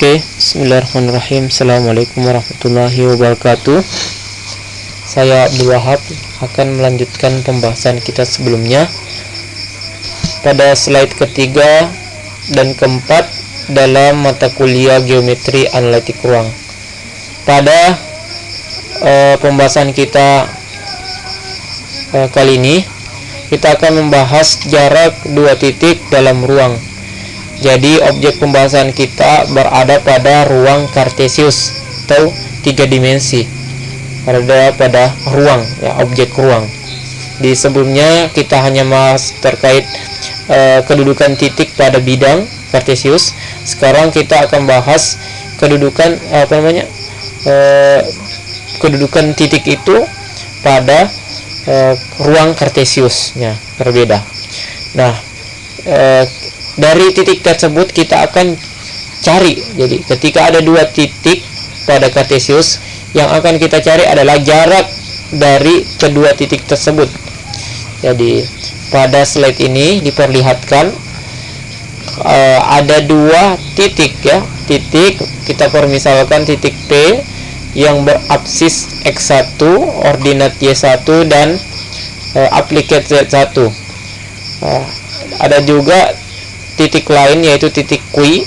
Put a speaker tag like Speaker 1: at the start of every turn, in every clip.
Speaker 1: Oke, bismillahirrahmanirrahim. Assalamualaikum warahmatullahi wabarakatuh. Saya Abdul Wahab akan melanjutkan pembahasan kita sebelumnya pada slide ketiga dan keempat dalam mata kuliah geometri analitik ruang. Pada pembahasan kita kali ini kita akan membahas jarak dua titik dalam ruang. Jadi objek pembahasan kita berada pada ruang kartesius atau tiga dimensi, berada pada ruang, ya, objek ruang. Di sebelumnya kita hanya bahas terkait kedudukan titik pada bidang kartesius. Sekarang kita akan bahas kedudukan kedudukan titik itu pada ruang kartesiusnya berbeda. Nah, dari titik tersebut kita akan cari. Jadi ketika ada dua titik pada kartesius, yang akan kita cari adalah jarak dari kedua titik tersebut. Jadi pada slide ini diperlihatkan ada dua titik, ya. Titik kita permisalkan titik P yang berapsis X1, ordinat Y1 dan aplikat Z1. Ada juga titik lain yaitu titik Q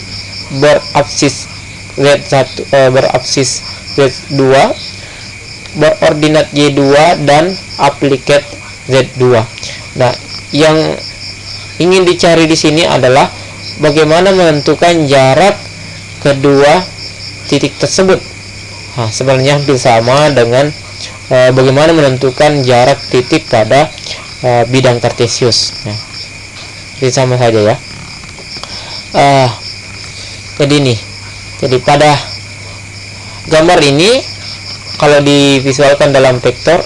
Speaker 1: berapsis Z1, berapsis Z2, berordinat Y2 dan aplikat Z2. Nah, yang ingin dicari di sini adalah bagaimana menentukan jarak kedua titik tersebut. Nah, sebenarnya hampir sama dengan bagaimana menentukan jarak titik pada bidang kartesius. Nah, ini sama saja, ya. Jadi pada gambar ini kalau divisualkan dalam vektor,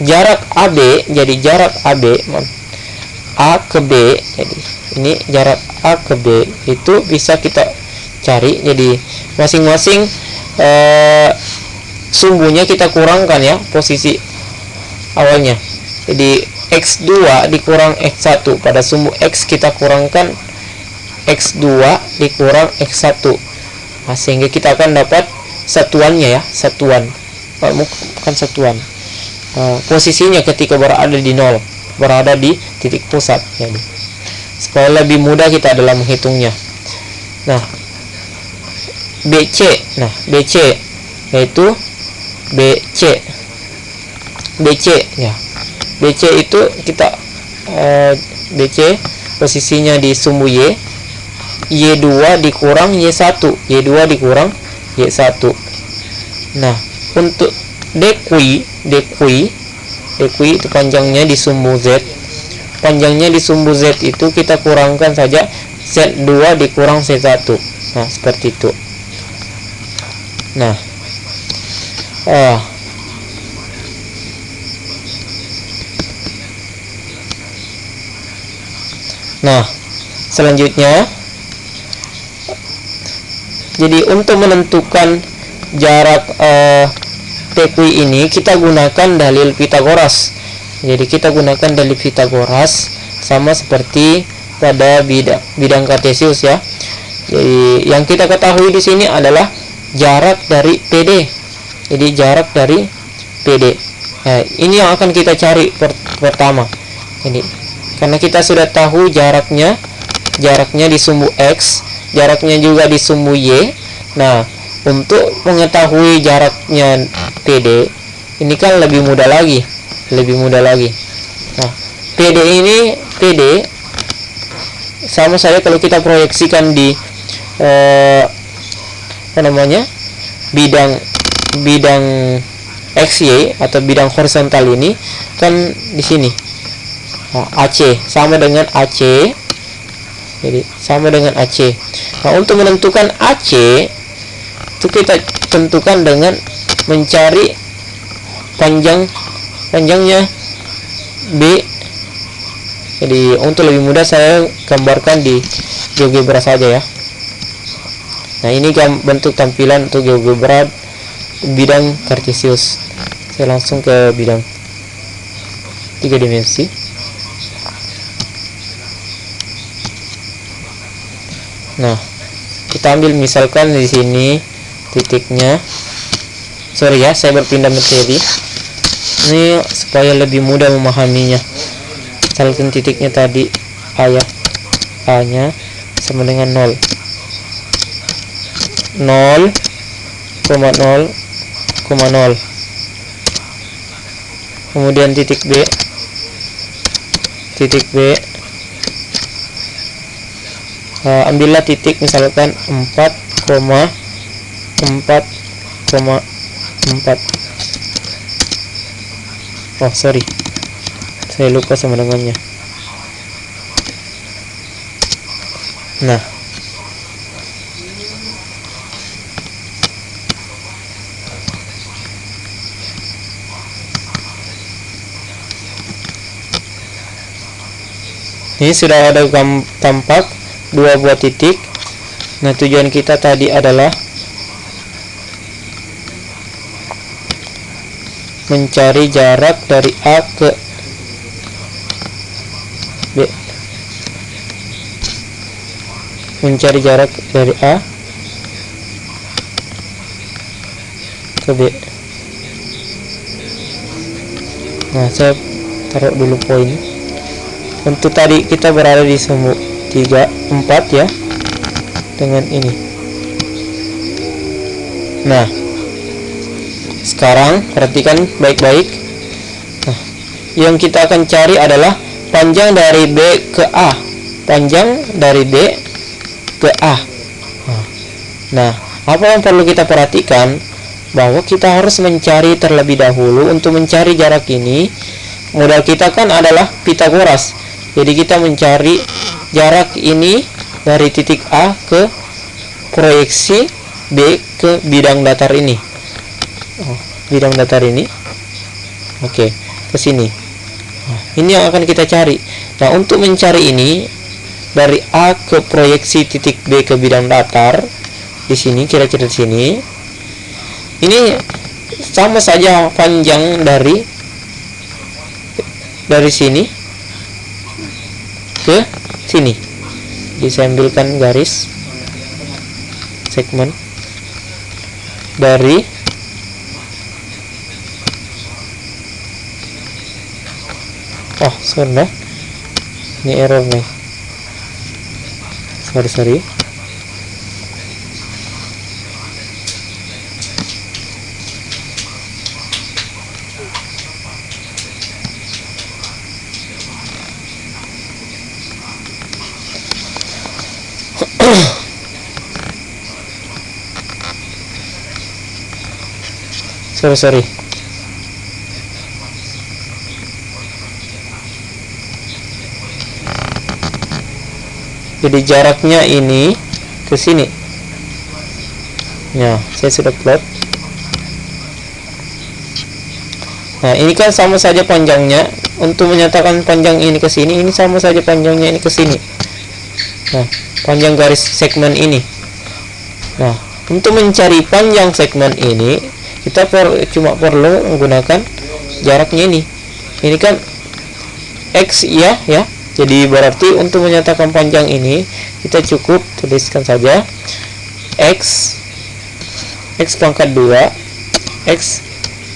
Speaker 1: jarak AB, jadi jarak AB A ke B, jadi ini jarak A ke B itu bisa kita cari. Jadi masing-masing sumbunya kita kurangkan, ya, posisi awalnya. Jadi X2 dikurang X1, pada sumbu X kita kurangkan X2 dikurang X1. Nah, sehingga kita akan dapat satuannya, ya, satuan, bukan satuan, posisinya ketika berada di 0, berada di titik pusat, ya, supaya lebih mudah kita dalam menghitungnya. Nah, BC yaitu BC, ya. BC itu kita BC posisinya di sumbu Y2 dikurang Y1, Y2 dikurang Y1. Nah, untuk DQ itu panjangnya di sumbu Z. Panjangnya di sumbu Z itu kita kurangkan saja Z2 dikurang Z1. Nah, seperti itu. Nah, selanjutnya, jadi untuk menentukan jarak TQ ini kita gunakan dalil Pythagoras. Jadi kita gunakan dalil Pythagoras sama seperti pada bidang kartesius, ya. Jadi yang kita ketahui di sini adalah jarak dari PD. Jadi jarak dari PD. Nah, ini yang akan kita cari pertama. Jadi karena kita sudah tahu jaraknya di sumbu X, jaraknya juga di sumbu Y. Nah, untuk mengetahui jaraknya PD, ini kan lebih mudah lagi. Nah, PD sama saja kalau kita proyeksikan di bidang XY atau bidang horizontal ini kan di sini. Nah, AC sama dengan AC. Jadi sama dengan AC. Nah, untuk menentukan AC itu kita tentukan dengan mencari panjangnya B. Jadi untuk lebih mudah saya gambarkan di GeoGebra saja, ya. Nah, ini bentuk tampilan untuk GeoGebra bidang kartesius. Saya langsung ke bidang tiga dimensi. Nah, kita ambil misalkan di sini titiknya. Sorry ya, saya berpindah materi ini supaya lebih mudah memahaminya. Misalkan titiknya tadi A ya, A nya sama dengan 0, 0,0,0. Kemudian titik B, ambillah titik misalkan 4,4,4. Oh sorry, saya lupa sama dengannya. Nah, ini sudah ada tampak dua buah titik. Nah, tujuan kita tadi adalah mencari jarak dari A ke B. Mencari jarak dari A ke B. Nah, saya taruh dulu poin. Untuk tadi kita berada di semu 3, 4 ya, dengan ini. Nah, sekarang perhatikan baik-baik. Nah, yang kita akan cari adalah panjang dari B ke A. Panjang dari B ke A. Nah, apa yang perlu kita perhatikan? Bahwa kita harus mencari terlebih dahulu. Untuk mencari jarak ini, modal kita kan adalah Pitagoras. Jadi kita mencari jarak ini dari titik A ke proyeksi B ke bidang datar ini. Bidang datar ini. Oke, ke sini. Nah, ini yang akan kita cari. Nah, untuk mencari ini dari A ke proyeksi titik B ke bidang datar di sini, kira-kira di sini. Ini sama saja panjang dari sini ke sini. Jadi saya ambilkan garis segmen dari sorry, ini error nih. Sorry. sorry. Jadi jaraknya ini ke sini. Nah, saya sudah plot. Nah, ini kan sama saja panjangnya. Untuk menyatakan panjang ini ke sini, ini sama saja panjangnya ini ke sini. Nah, panjang garis segmen ini. Nah, untuk mencari panjang segmen ini, kita cuma perlu menggunakan jaraknya ini. Ini kan X ya. Jadi berarti untuk menyatakan panjang ini, kita cukup tuliskan saja X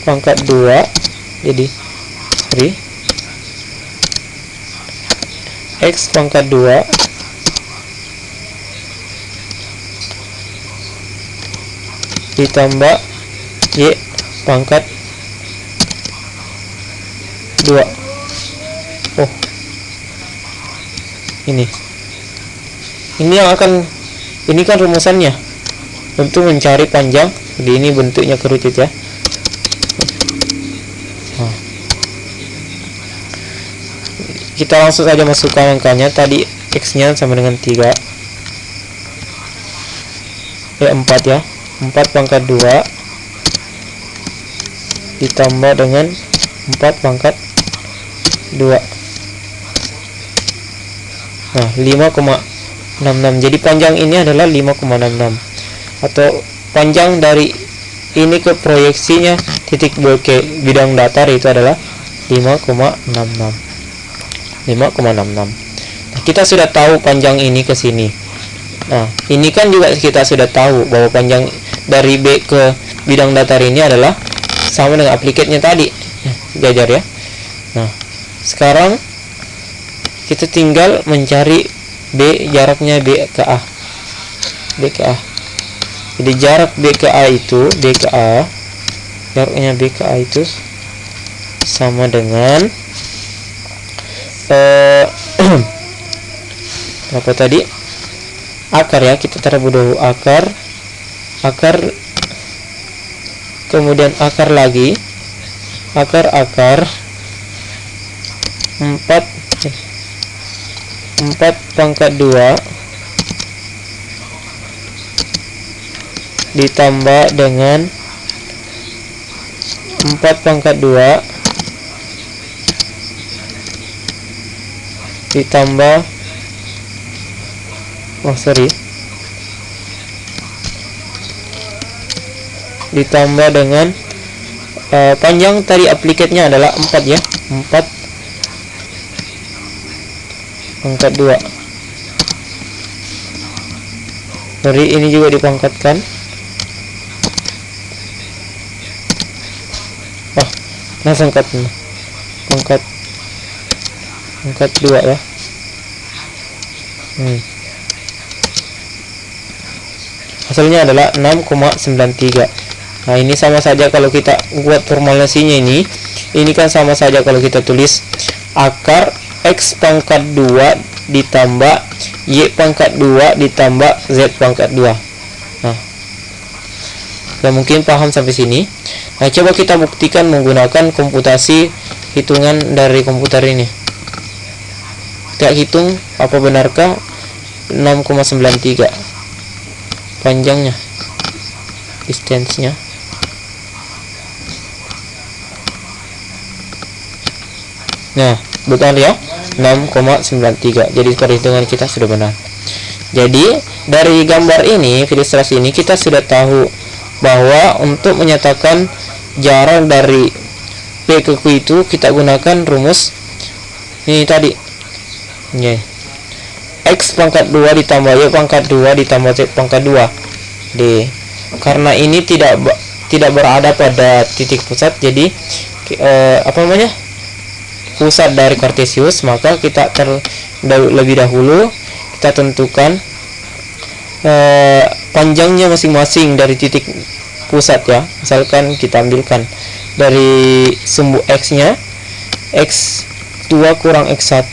Speaker 1: pangkat 2 jadi X pangkat 2 ditambah Y pangkat 2. Ini yang akan, ini kan rumusannya untuk mencari panjang. Jadi ini bentuknya kerucut ya. Nah, kita langsung saja masukkan angkanya. Tadi X nya sama dengan 3 4 ya, 4 pangkat 2 ditambah dengan 4 pangkat 2. Nah, 5,66. Jadi panjang ini adalah 5,66, atau panjang dari ini ke proyeksinya titik B ke bidang datar itu adalah 5,66. Nah, kita sudah tahu panjang ini ke sini. Nah, ini kan juga kita sudah tahu bahwa panjang dari B ke bidang datar ini adalah sama dengan aplikatnya tadi. Jajar ya. Nah, sekarang kita tinggal mencari B, jaraknya B ke A. B ke A. Jadi jarak B ke A itu, B ke A, jaraknya B ke A itu sama dengan apa tadi? Akar ya, kita taruh dulu akar, kemudian akar lagi, akar 4 pangkat 2 ditambah dengan 4 pangkat 2 ditambah ditambah dengan panjang tadi aplikatnya adalah 4 ya, 4 pangkat 2. Dari ini juga dipangkatkan. Langsung pangkat 2 ya. Hasilnya adalah 6,93. Nah, ini sama saja kalau kita buat formulasinya ini kan sama saja kalau kita tulis akar X pangkat 2 ditambah Y pangkat 2 ditambah Z pangkat 2. Nah, ya mungkin paham sampai sini. Nah, coba kita buktikan menggunakan komputasi hitungan dari komputer ini. Kita hitung apa benarkah 6,93 panjangnya, distance-nya. Nah, betul ya, 6,93. Jadi perhitungan kita sudah benar. Jadi dari gambar ini, ilustrasi ini, kita sudah tahu bahwa untuk menyatakan jarak dari P ke Q itu kita gunakan rumus ini tadi. X pangkat 2 ditambah Y pangkat 2 ditambah Z pangkat 2 D. Karena ini tidak berada pada titik pusat, jadi pusat dari Cartesius, maka kita lebih dahulu kita tentukan panjangnya masing-masing dari titik pusat ya. Misalkan kita ambilkan dari sumbu X nya, X2 kurang X1,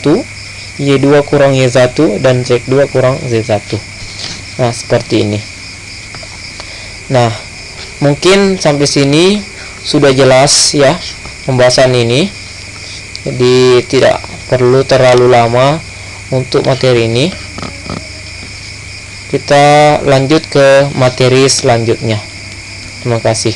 Speaker 1: Y2 kurang Y1, dan Z2 kurang Z1. Nah, seperti ini. Nah, mungkin sampai sini sudah jelas ya pembahasan ini. Jadi tidak perlu terlalu lama untuk materi ini. Kita lanjut ke materi selanjutnya. Terima kasih.